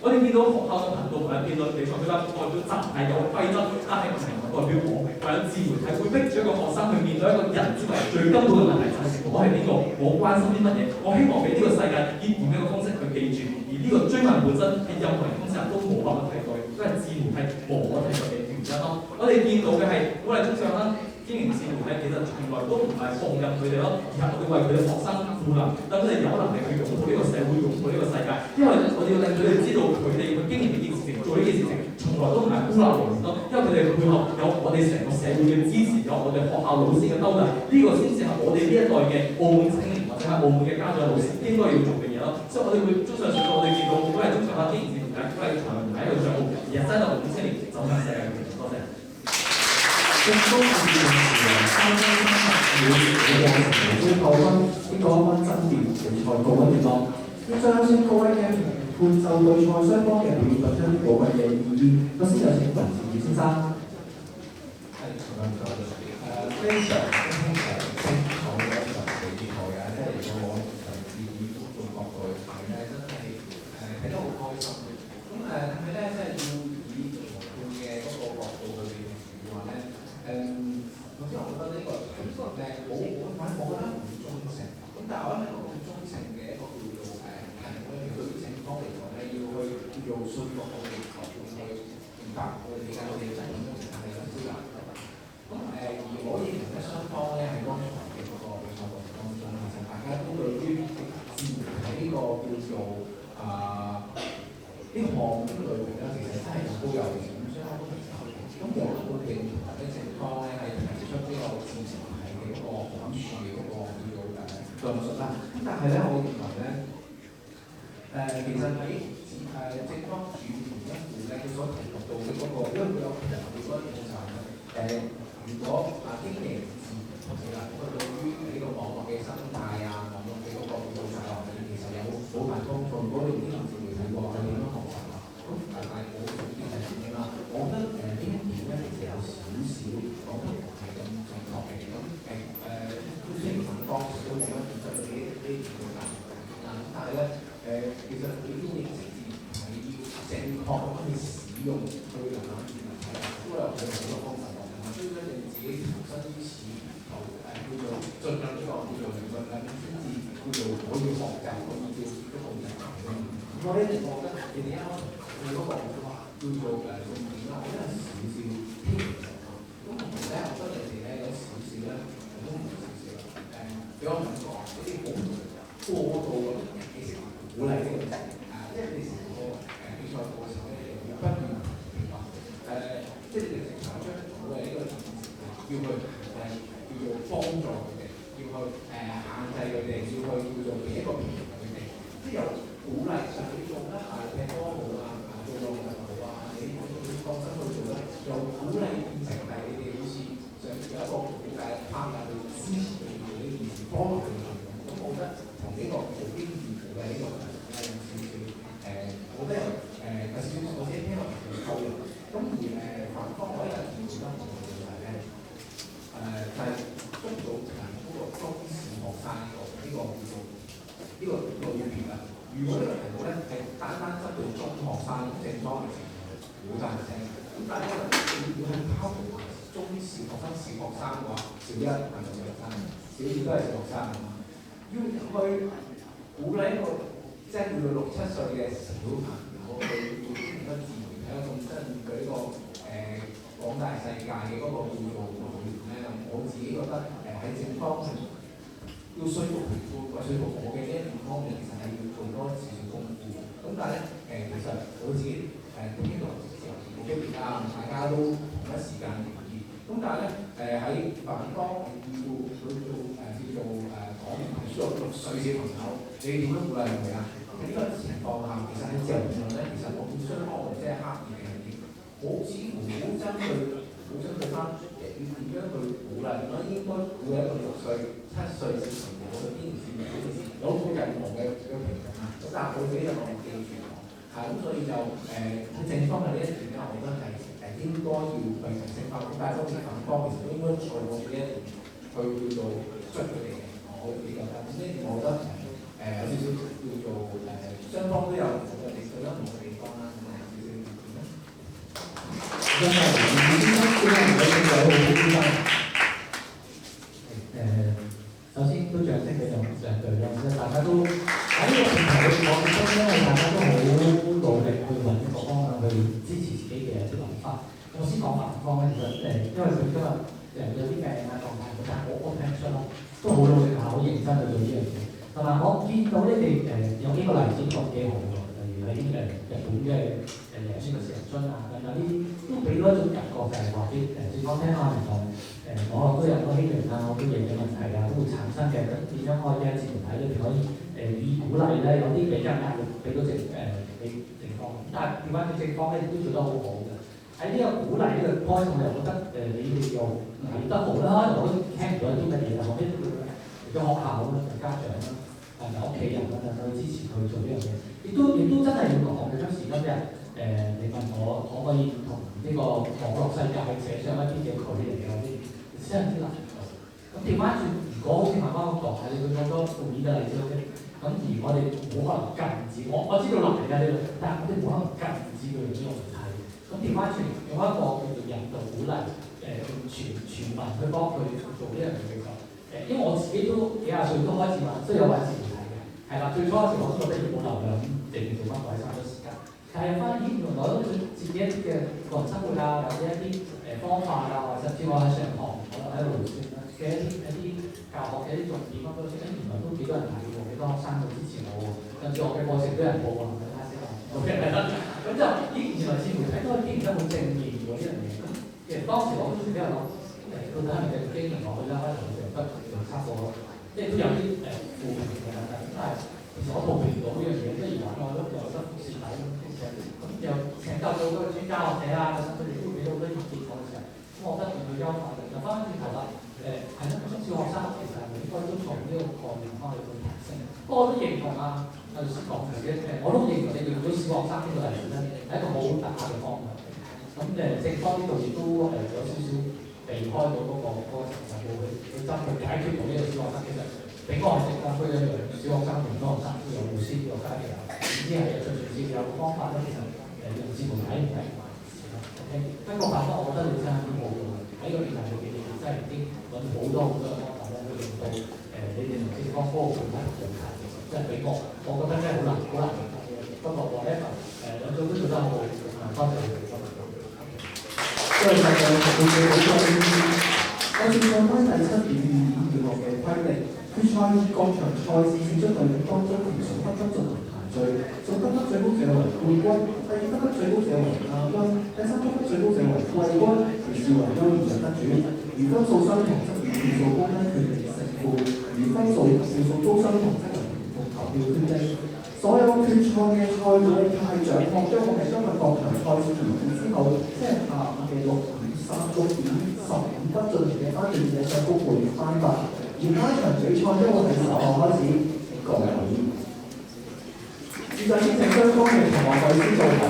Speaker 7: 我哋見到學校嘅頻道同埋辯論比賽，佢話代表集係有規則，但係唔係代表我為咗自媒體會逼住一個學生去面對一個人之為最根本嘅問題，就係我係邊個，我關心啲乜嘢，我希望俾呢個世界以點樣嘅方式去記住。而呢個追問本身係任何人方式都冇辦法替代，都係自媒體無可替代嘅原因咯。我哋見到嘅係我哋中小學生經營自媒體，其實從來都唔係放任佢哋咯，而係我哋為佢哋學生賦能，等佢哋有能力去擁抱呢個社會，擁抱呢個世界。因為我哋要令佢哋知道，佢哋去經營呢件事情，做呢件事情，從來都唔係孤立無援咯。因為佢哋背後有我哋成個社會嘅支持，有我哋學校老師嘅兜底，呢個先至係我哋呢一代嘅澳門青年或者係澳門嘅家長老師應該要做嘅嘢咯。所以我哋會綜上所述，我哋見到好多係中小學經營自媒體，都係長期喺度做，而係真係澳門青年走向世界嘅。多謝。
Speaker 1: 更多嘅辯論時，三分鐘每個過程會扣分，經過一番爭辯，比賽告一段落。要將先各位嘅評判就對賽雙方嘅表現作出寶貴嘅意見。首先有請文志宇先生。
Speaker 9: 非常清楚嘅一場比賽啊！即係如果我從自己觀眾角度去睇咧，真係睇得好開心嘅。咁但係咧，即係要以裁判嘅嗰個角度去評嘅話咧，首先我覺得呢個係冇，我覺得唔忠誠。咁但係我覺得咁忠誠嘅一個叫做題目咧，對於情況嚟講咧，要去叫做說服我哋裁判去明白我哋點解我哋真係咁忠誠係咁少難。咁而我認為咧，雙方咧喺剛才嘅嗰個比賽過程當中，其實大家都對於自媒體呢個叫做呢項呢個類型咧，其實真係有高有低，咁雙方都明白。咁我都會認同嘅情況咧，係提出呢個自媒體嘅嗰個好處嘅嗰個叫做論述啦。咁但係咧，我認為咧，其實喺正方主同一戶咧，佢所提及到嘅嗰個，因為佢有強調嗰一點就係如果經營自媒體啦，佢對於呢個網絡嘅生態啊、網絡嘅嗰個叫做發展，其實有好大幫助。如果你經營自媒體嘅話，你點樣學習啊？咁但係我總結係點樣啦？我覺得呢一點咧，其實有少少講得唔係咁正確嘅。咁都雖然方少少點樣變質呢啲叫做但係咧其實你經營自媒體要正確咁去使用去能夠自媒體，都有佢好多方法。所以咧，你自己投身於此，叫做進入呢個叫做理論咧，先至叫做可以學習，可以叫一個人才咯。我咧就覺得你哋啱啱你嗰個話叫做重點啦，我覺得係少少偏離咗。咁同埋咧，我覺得你哋咧有少少咧，都唔係少少啦。俾我咁講，呢啲好過度咁嘅識鼓勵呢個人因為你成個比賽過程咧，要不斷平衡即係你哋成日將我哋呢個要去叫做幫助佢哋，要去考如果呢個題目咧係單單針對中學生正裝嘅程度，好大聲。咁但係咧，要去拋除中小學生、小學生嘅話，小一係小學生，小二都係小學生啊嘛。要去鼓勵一個即係叫做6、7歲嘅小朋友去認得自然喺一個即係面對呢個廣大世界嘅嗰個叫做語言咧，我自己覺得喺正方面要說服評判或說服我嘅呢一段方面，其實係要做多少少功夫。咁但係咧其實我自己都希望冇機會啦，大家都同一時間留意。咁但係咧喺反方要去做叫做講明係6歲小朋友，你點樣鼓勵佢啊？喺呢個情況下，其實喺自由辯論咧，其實我本身可能即係刻意嘅係點？好似乎好針對翻點樣去鼓勵，點樣應該鼓勵一個6歲、7歲小朋友去堅持呢件事，有冇任何嘅評論啊？咁但係我自己就冇記住喎，咁所以就正方嘅呢一點咧，我覺得係應該要去提升翻。咁但係當然反方其實應該做過呢一點去叫做出佢哋嘅，我自己覺得。咁呢點我覺得有少少叫做雙方都有唔同嘅地對唔同嘅地方啦。
Speaker 1: 真係唔知點解我哋有好啲啦。首先都掌聲俾兩隊啦，即係大家都喺呢個平台裏面，我覺得因為大家都好努力去揾一個方向去支持自己嘅啲諗法。我先講反方咧，其實因為佢今日有啲病啊狀態，但係我聽出啦，都好努力下，好認真去做呢樣嘢。同埋我見到你哋有幾個例子講幾好喎，例如喺日本嘅贏輸嘅成津啊等等呢啲，都俾到一種感覺就係話啲正方聽下唔同網絡都有好多欺凌啊，好多嘢嘅問題啊，都會產生嘅。咁點樣可以喺自媒體裏邊可以予以鼓勵咧？有啲比較壓力俾到俾正方，但係調翻轉正方咧都做得好好嘅。喺呢個鼓勵呢個 point， 我又覺得你哋又嚟得好啦，我都聽唔到啲乜嘢啦，我啲嘅學校啦、家長啦、屋企人啦，去支持佢做呢樣嘢，亦都真係要講嘅。今時今日你問我可唔可以同呢個網絡世界扯上一啲嘅距離啊啲，真係啲難度。咁調翻轉，如果好似慢慢咁講，係你佢好多負面嘅例子嘅，咁而我哋冇可能禁止，我知道難嘅呢度，但係我哋冇可能禁止佢用呢個問題。咁調翻轉用一個叫做引導鼓勵全民去幫佢做呢樣嘢嘅。因為我自己都幾廿歲都開始玩，都有玩自媒體嘅，係啦。最初嗰時我都覺得要冇流量，咁做乜鬼嘥咗時間。但係發現原來都自己一啲嘅個人生活啊，或者一啲方法啊，或者甚至我喺上堂，我喺度嘅一啲教學嘅一啲重點啊，都原來都幾多人睇喎，幾多學生去支持我喎，甚至我嘅課程都有人報喎，唔使睇先啦。OK 係啦，咁就原來自媒體都可以經營得好正面喎呢樣嘢。咁其實當時我都比較諗。到底係咪繼續經營落去啦？可能就不差過咯，即係都有啲負面嘅問題。但係其實我逃避唔到呢樣嘢，不如玩我都有得蝕底咁又請教到好多專家學者啊，佢哋都俾到好多意見我嘅時候，咁我覺得要優化嘅。就翻返轉頭啦，係啦，中小學生其實係咪應該都從呢個概念翻去提升？不過我都認同啊，老師講嘅我都認同你用咗小學生呢個例子咧，係一個好大嘅方向。咁正方呢度亦都有少少。避開到嗰個程度去針對解決到呢個小學生，其實俾我係正方區一樣，小學生同中學生都有老師都有家長，點知係最直接有個方法咧，其實用自媒體唔係唔係咯。OK，不過辦法我覺得你真係都冇用喺個電台裏邊，你真係已經揾好多嘅方法咧，去令到你哋同正方科學媒體同齊，即係俾我覺得真係好難做嘅。不過我咧兩組都做得好好，多謝你哋。因為大家學到嘅好多呢啲，按照放翻第7點語言調學嘅規定，決賽各場賽事選出隊伍當中同總得分進行排序，總得分最高者為冠軍，第二得分最高者為亞軍，第三得分最高者為季軍，而視為優異獎得主。如分數相同則以票數高分決定勝負，如分數及票數高相同則由評判投票決定。所有決賽嘅賽會派獎項將會係因為各場賽事完結之後，即係下午嘅6點15分進行嘅頒獎典禮上公佈頒發，而該場比賽將會係10號開始舉行。事實上，雙方嘅同學隊先做排